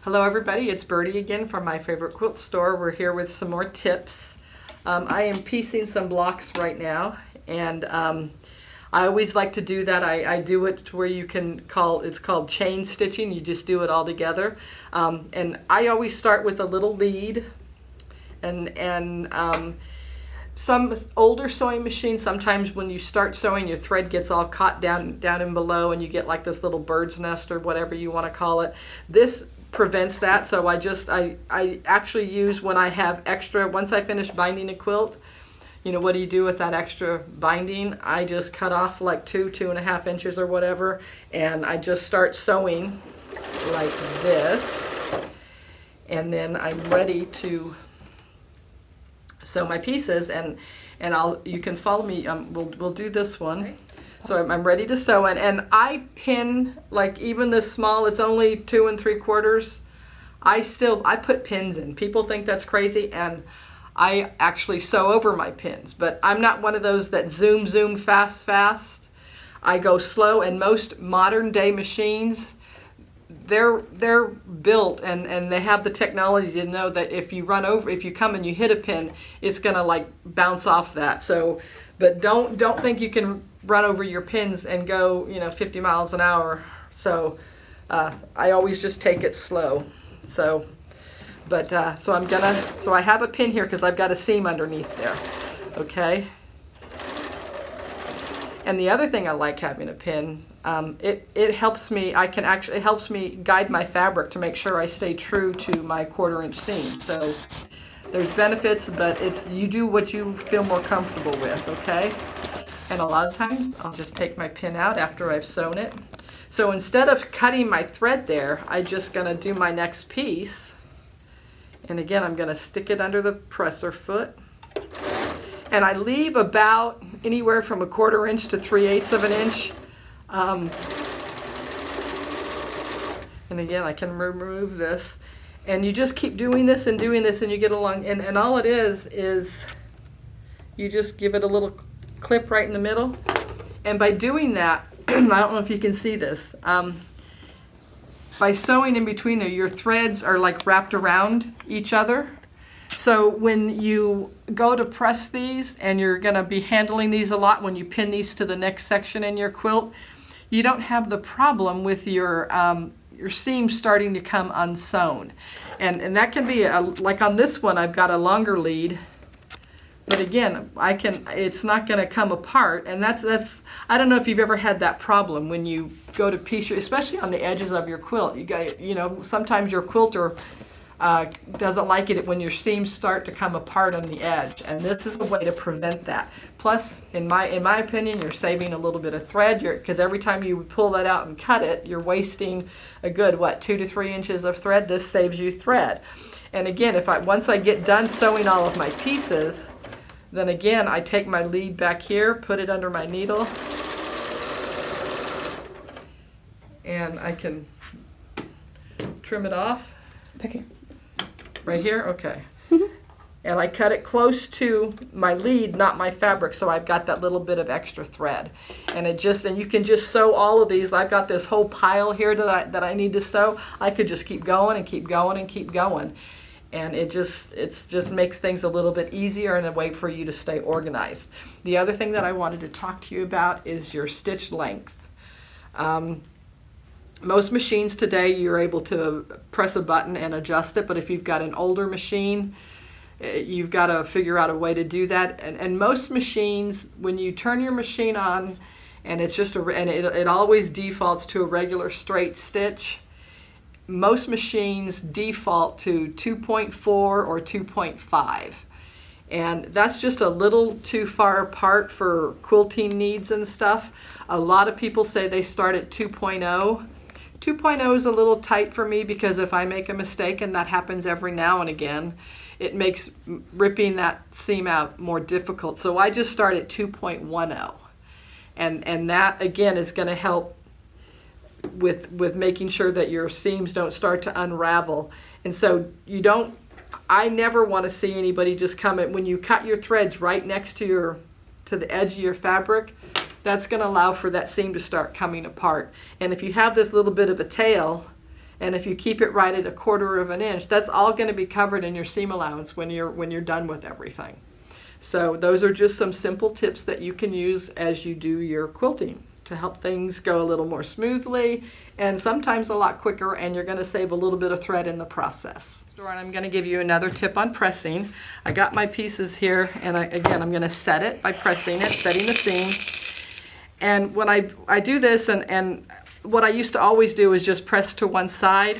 Hello everybody, it's Birdie again from My Favorite Quilt Store. We're here with some more tips. I am piecing some blocks right now, and I always like to do that. I do it where you can it's called chain stitching. You just do it all together. And I always start with a little lead, and some older sewing machines, sometimes when you start sewing, your thread gets all caught down and below, and you get like this little bird's nest or whatever you want to call it. This prevents that, so I actually use, when I have extra, once I finish binding a quilt, you know, what do you do with that extra binding? I just cut off like 2.5 inches or whatever, and I just start sewing like this, and then I'm ready to sew my pieces, and you can follow me. We'll do this one. So I'm ready to sew, and I pin, like, even this small, it's only 2 3/4. I put pins in. People think that's crazy, and I actually sew over my pins, but I'm not one of those that zoom fast. I go slow, and most modern day machines, they're built and they have the technology to know that if you come and you hit a pin, it's gonna like bounce off that. So, but don't think you can run over your pins and go, 50 miles an hour. So I always just take it slow. So, but so I have a pin here because I've got a seam underneath there. Okay. And the other thing I like having a pin, it helps me. It helps me guide my fabric to make sure I stay true to my 1/4 inch seam. So there's benefits, but you do what you feel more comfortable with. Okay. And a lot of times I'll just take my pin out after I've sewn it. So instead of cutting my thread there, I'm just gonna do my next piece. And again, I'm gonna stick it under the presser foot. And I leave about anywhere from 1/4 inch to 3/8 of an inch. And again, I can remove this. And you just keep doing this, and you get along. And all it is you just give it a little clip right in the middle. And by doing that, I don't know if you can see this, by sewing in between there, your threads are like wrapped around each other. So when you go to press these, and you're going to be handling these a lot when you pin these to the next section in your quilt, you don't have the problem with your seam starting to come unsewn. And that can be, like on this one, I've got a longer lead. But again, it's not going to come apart, and that's. I don't know if you've ever had that problem when you go to piece, especially on the edges of your quilt. Sometimes your quilter doesn't like it when your seams start to come apart on the edge, and this is a way to prevent that. Plus, in my opinion, you're saving a little bit of thread, because every time you pull that out and cut it, you're wasting a good 2 to 3 inches of thread. This saves you thread. And again, once I get done sewing all of my pieces, then again, I take my lead back here, put it under my needle, and I can trim it off. Okay. Right here? Okay. And I cut it close to my lead, not my fabric, so I've got that little bit of extra thread. And you can just sew all of these. I've got this whole pile here that I need to sew. I could just keep going and keep going and keep going. And it just makes things a little bit easier and a way for you to stay organized. The other thing that I wanted to talk to you about is your stitch length. Most machines today, you're able to press a button and adjust it, but if you've got an older machine, you've got to figure out a way to do that. And most machines, when you turn your machine on, and it always defaults to a regular straight stitch. Most machines default to 2.4 or 2.5. And that's just a little too far apart for quilting needs and stuff. A lot of people say they start at 2.0. 2.0 is a little tight for me, because if I make a mistake, and that happens every now and again, it makes ripping that seam out more difficult. So I just start at 2.10. And that, again, is going to help with making sure that your seams don't start to unravel. And so I never want to see anybody just come in when you cut your threads right next to the edge of your fabric. That's going to allow for that seam to start coming apart. And if you have this little bit of a tail, And if you keep it right at 1/4 of an inch, that's all going to be covered in your seam allowance when you're done with everything. So those are just some simple tips that you can use as you do your quilting to help things go a little more smoothly and sometimes a lot quicker, and you're going to save a little bit of thread in the process. And I'm going to give you another tip on pressing. I got my pieces here, and again, I'm going to set it by pressing it, setting the seam. And when I do this, and what I used to always do is just press to one side,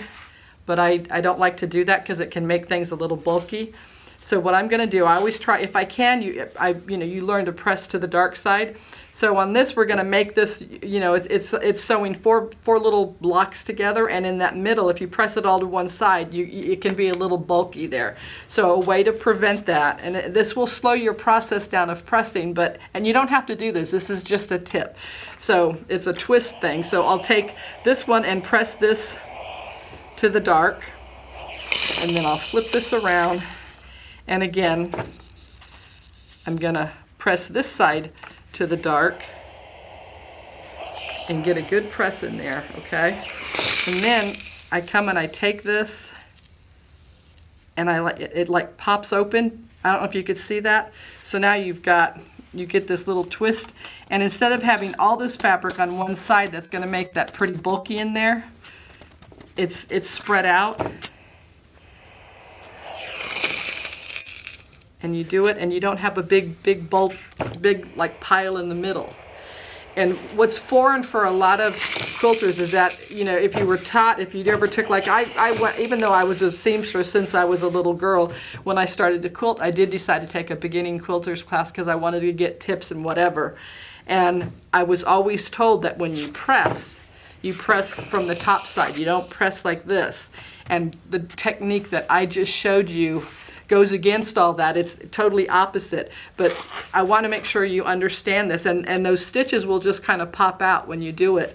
but I don't like to do that because it can make things a little bulky. So what I'm going to do, I always try, if I can, you learn to press to the dark side. So on this, we're going to make this, it's sewing four little blocks together, and in that middle, if you press it all to one side, it can be a little bulky there. So a way to prevent that, and this will slow your process down of pressing, and you don't have to do this. This is just a tip. So it's a twist thing. So I'll take this one and press this to the dark, and then I'll flip this around. And again, I'm gonna press this side to the dark and get a good press in there, okay? And then I come and I take this and it like pops open. I don't know if you could see that. So now you get this little twist, and instead of having all this fabric on one side that's gonna make that pretty bulky in there, it's spread out. And you do it, and you don't have a big bulk, like pile in the middle. And what's foreign for a lot of quilters is that, if you were taught, if you ever took, like I went, even though I was a seamstress since I was a little girl, when I started to quilt, I did decide to take a beginning quilters class because I wanted to get tips and whatever. And I was always told that when you press from the top side. You don't press like this. And the technique that I just showed you goes against all that. It's totally opposite. But I want to make sure you understand this. And those stitches will just kind of pop out when you do it.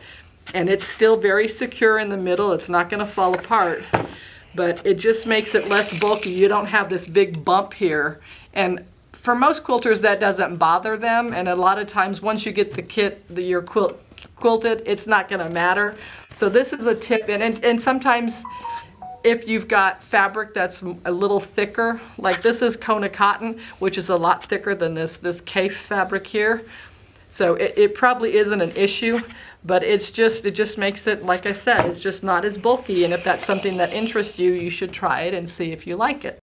And it's still very secure in the middle. It's not going to fall apart. But it just makes it less bulky. You don't have this big bump here. And for most quilters, that doesn't bother them. And a lot of times, once you get the kit, your quilt quilted, it's not going to matter. So this is a tip. And sometimes, if you've got fabric that's a little thicker, like this is Kona cotton, which is a lot thicker than this Kaffe fabric here. So it probably isn't an issue, but it just makes it, like I said, it's just not as bulky. And if that's something that interests you, you should try it and see if you like it.